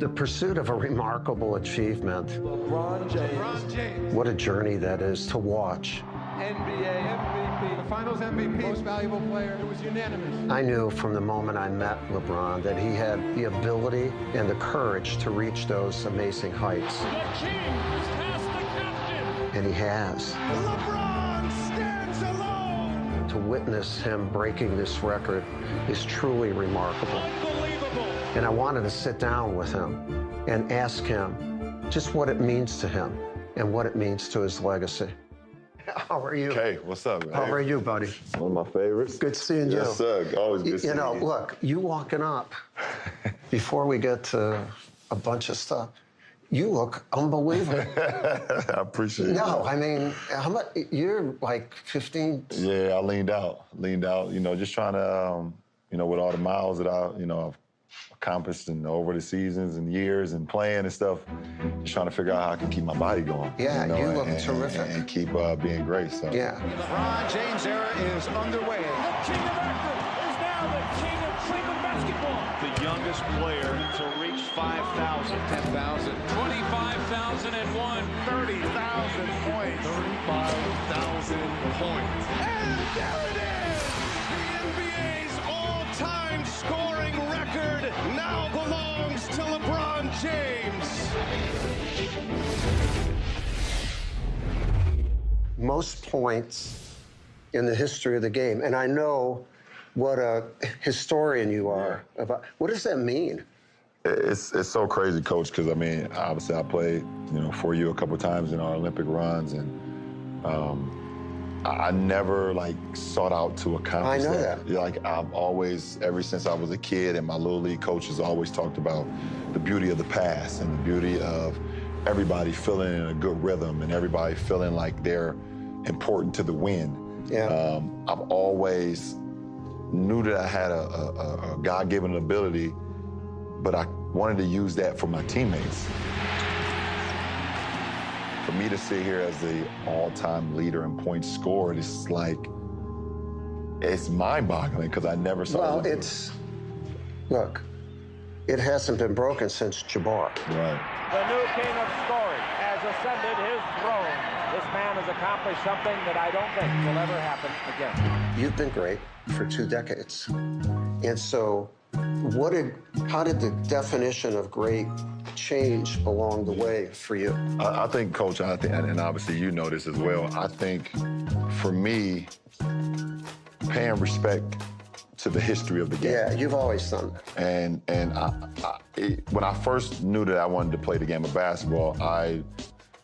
The pursuit of a remarkable achievement. LeBron James. What a journey that is to watch. NBA MVP. The Finals MVP. Most valuable player. It was unanimous. I knew from the moment I met LeBron that he had the ability and the courage to reach those amazing heights. The king has passed the captain. And he has. LeBron stands alone. To witness him breaking this record is truly remarkable. Unbelievable. And I wanted to sit down with him and ask him just what it means to him and what it means to his legacy. How are you? Hey, what's up, man? How are you, buddy? One of my favorites. Good seeing you. Yes, sir. Always good seeing you. You know, look, you walking up, before we get to a bunch of stuff, you look unbelievable. I appreciate it. No, I mean, how much, you're like 15? Yeah, I leaned out, you know, just trying to, you know, with all the miles that I've accomplished and over the seasons and years and playing and stuff, just trying to figure out how I can keep my body going. Yeah, you know, look terrific. And keep being great, so. Yeah. LeBron James era is underway. The king of Akron is now the king of Cleveland basketball. The youngest player to reach 5,000. 10,000. 25,001. 30,000 points. 35,000 points. And there it is! The NBA's all-time scoring record now belongs to LeBron James. Most points in the history of the game. And I know what a historian you are. About what does that mean? It's so crazy, Coach, because, I mean, obviously I played, you know, for you a couple of times in our Olympic runs, and I never, like, sought out to accomplish I know that. Like, I've always, ever since I was a kid, and my Little League coaches always talked about the beauty of the pass and the beauty of everybody feeling in a good rhythm and everybody feeling like they're important to the win. Yeah. I've always knew that I had a God-given ability, but I wanted to use that for my teammates. For me to sit here as the all-time leader in points scored, it's like, it's mind-boggling because I never saw Well, look, it hasn't been broken since Jabar. Right. The new king of scoring has ascended his throne. This man has accomplished something that I don't think will ever happen again. You've been great for 2 decades. And so how did the definition of great change along the way for you? I think, Coach, and obviously you know this as well, I think for me, paying respect to the history of the game. Yeah, you've always done that. And when I first knew that I wanted to play the game of basketball, I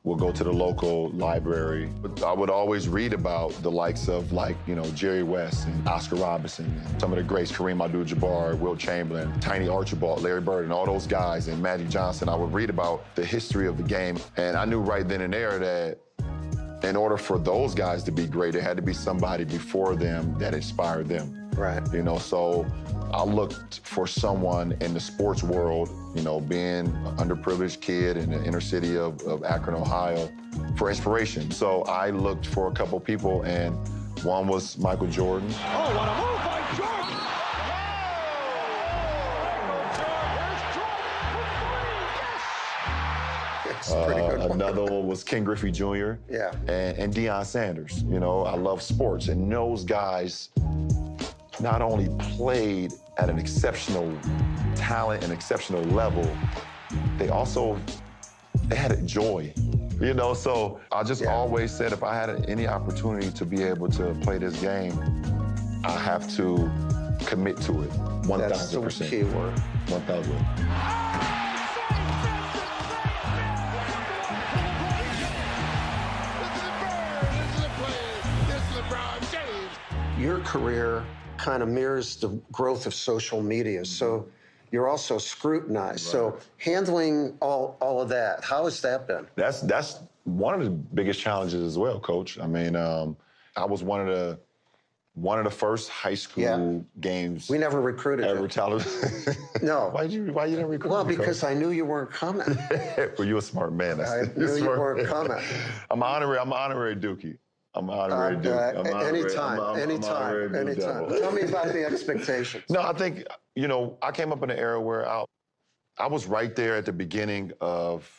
would go to the local library. I would always read about the likes of, like, you know, Jerry West and Oscar Robertson, and some of the greats, Kareem Abdul-Jabbar, Wilt Chamberlain, Tiny Archibald, Larry Bird, and all those guys, and Magic Johnson. I would read about the history of the game, and I knew right then and there that in order for those guys to be great, there had to be somebody before them that inspired them. Right. You know, so I looked for someone in the sports world, you know, being an underprivileged kid in the inner city of Akron, Ohio, for inspiration. So I looked for a couple people, and one was Michael Jordan. Oh, what a move by Jordan! It's a pretty good one. Another one was Ken Griffey Jr. Yeah. And Deion Sanders. You know, I love sports, and those guys not only played at an exceptional talent and exceptional level, they had a joy. You know, so I just always said if I had any opportunity to be able to play this game, I have to commit to it 1,000%. That's the key word. 1,000. Your career kind of mirrors the growth of social media, so you're also scrutinized. Right. So handling all of that, how has that been? That's one of the biggest challenges as well, Coach. I mean, I was one of the first high school games. We never recruited ever you. television. No. Why you never recruit Well, me, because Coach? I knew you weren't coming. Well, you're a smart man. I knew you weren't coming. I'm an honorary Dookie. I'm an honorary Duke. Anytime. Tell me about the expectations. No, I think, you know, I came up in an era where I was right there at the beginning of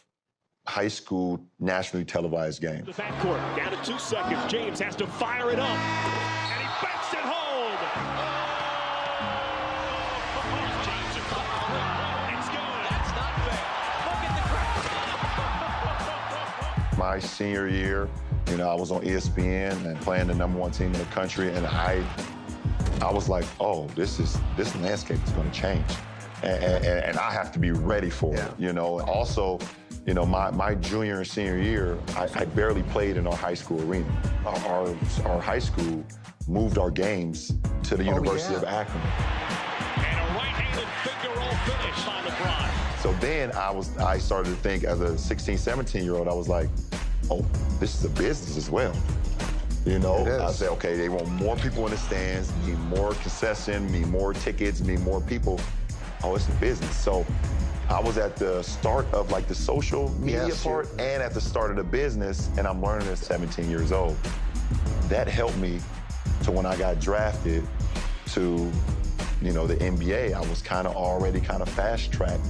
high school nationally televised games. The backcourt, down to 2 seconds. James has to fire it up. And he banks it home. James it's good. That's not fair. Look at the crowd. My senior year, you know, I was on ESPN and playing the #1 team in the country, and I was like, oh, this landscape is going to change. And I have to be ready for it, you know. Also, you know, my junior and senior year, I barely played in our high school arena. Our high school moved our games to the University of Akron. And a right-handed finger roll finish by LeBron. So then I started to think, as a 16, 17-year-old, I was like, oh, this is a business as well. You know, I said, okay, they want more people in the stands, need more concession, need more tickets, need more people. Oh, it's a business. So I was at the start of like the social media part and at the start of the business, and I'm learning at 17 years old. That helped me to when I got drafted to, you know, the NBA, I was already fast-tracked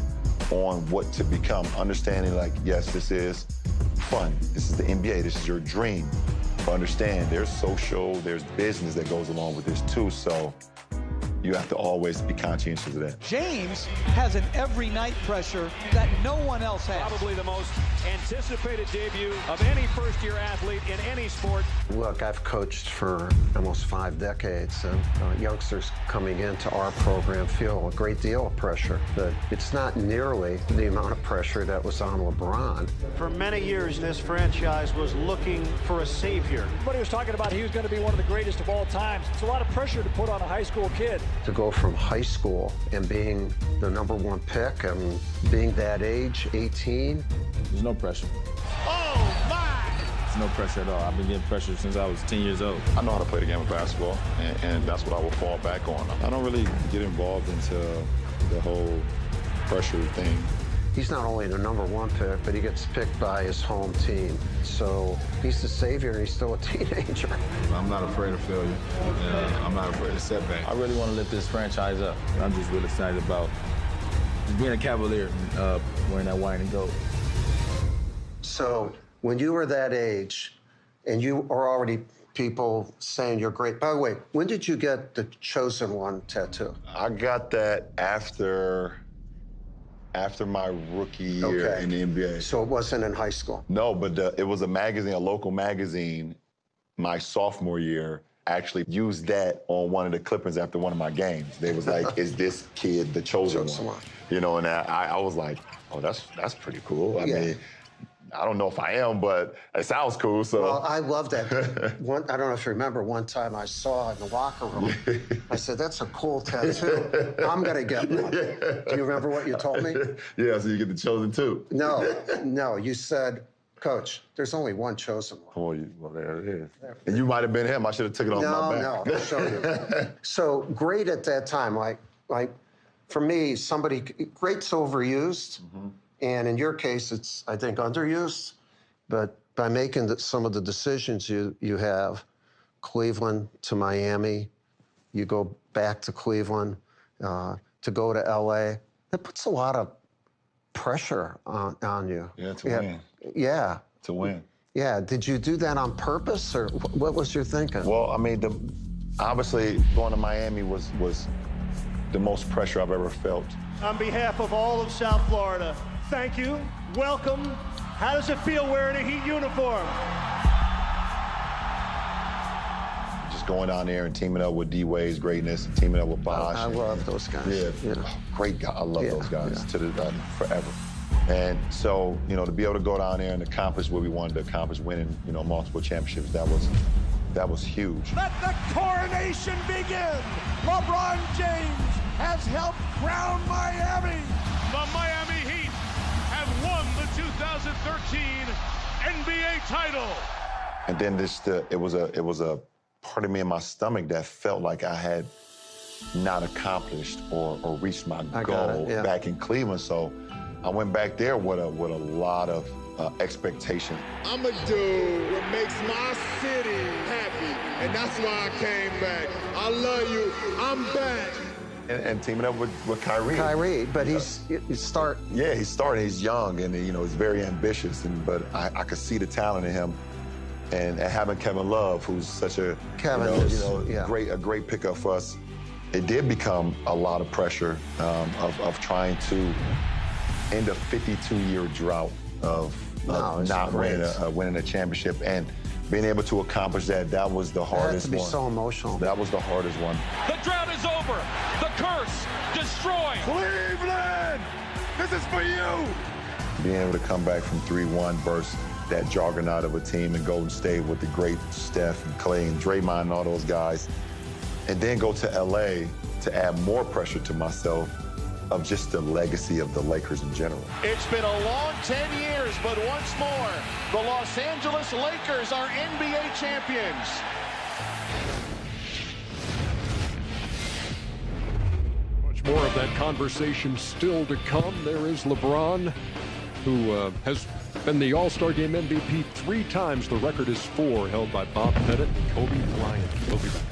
on what to become, understanding like, yes, this is fun. This is the NBA, this is your dream. But understand, there's social, there's business that goes along with this too, so you have to always be conscientious of that. James has an every night pressure that no one else has. Probably the most anticipated debut of any first-year athlete in any sport. Look, I've coached for almost 5 decades, and youngsters coming into our program feel a great deal of pressure, but it's not nearly the amount of pressure that was on LeBron. For many years, this franchise was looking for a savior. Everybody was talking about he was going to be one of the greatest of all time. It's a lot of pressure to put on a high school kid. To go from high school and being the #1 pick and being that age, 18. There's no pressure. Oh, my! There's no pressure at all. I've been getting pressure since I was 10 years old. I know how to play the game of basketball, and that's what I will fall back on. I don't really get involved into the whole pressure thing. He's not only the #1 pick, but he gets picked by his home team. So he's the savior, and he's still a teenager. I'm not afraid of failure. I'm not afraid of setback. I really want to lift this franchise up. I'm just really excited about just being a Cavalier, wearing that white and gold. So when you were that age, and you are already people saying you're great. By the way, when did you get the Chosen One tattoo? I got that after my rookie year in the NBA. So it wasn't in high school? No, but it was a magazine, a local magazine, my sophomore year, actually used that on one of the clippings after one of my games. They was like, is this kid the chosen one? You know, and I was like, oh, that's pretty cool. I mean, I don't know if I am, but it sounds cool, so. Well, I love that. I don't know if you remember, one time I saw in the locker room, I said, that's a cool tattoo. I'm going to get one. Do you remember what you told me? Yeah, so you get the chosen two. No, you said, Coach, there's only one chosen one. Well, there it is. And you might have been him. I should have took it off my back. No, I'll show you. So great at that time, like for me, somebody, great's overused. Mm-hmm. And in your case, it's, I think, underused. But by making some of the decisions you have, Cleveland to Miami, you go back to Cleveland, to go to L.A., that puts a lot of pressure on you. Yeah, to win. Yeah. To win. Yeah. Did you do that on purpose, or what was your thinking? Well, I mean, obviously, going to Miami was the most pressure I've ever felt. On behalf of all of South Florida, thank you, welcome. How does it feel wearing a Heat uniform? Just going down there and teaming up with D-Wade's greatness, teaming up with Bosh. I love those guys. Yeah. Great guy. I love those guys to forever. And so, you know, to be able to go down there and accomplish what we wanted to accomplish, winning, you know, multiple championships, that was huge. Let the coronation begin. LeBron James has helped crown Miami. The Miami Heat have won the 2013 NBA title. And then it was a part of me in my stomach that felt like I had not accomplished or reached my goal back in Cleveland. So I went back there with a lot of expectation. I'm a dude what makes my city happy, and that's why I came back. I love you. I'm back. And teaming up with Kareem. Kyrie, but he start. Yeah, he's starting. He's young, and he's very ambitious. But I could see the talent in him, and having Kevin Love, who's such a a great pickup for us. It did become a lot of pressure of trying to end a 52-year drought of not winning a championship, and being able to accomplish that. That was the hardest one. It had to be so emotional. That was the hardest one. The drought is over. The curse destroyed. Cleveland, this is for you. Being able to come back from 3-1 versus that juggernaut of a team in Golden State with the great Steph and Clay and Draymond and all those guys, and then go to LA to add more pressure to myself of just the legacy of the Lakers in general. It's been a long 10 years, but once more, the Los Angeles Lakers are NBA champions. Much more of that conversation still to come. There is LeBron, who has been the All-Star Game MVP 3 times. The record is 4, held by Bob Pettit and Kobe Bryant. We'll be back.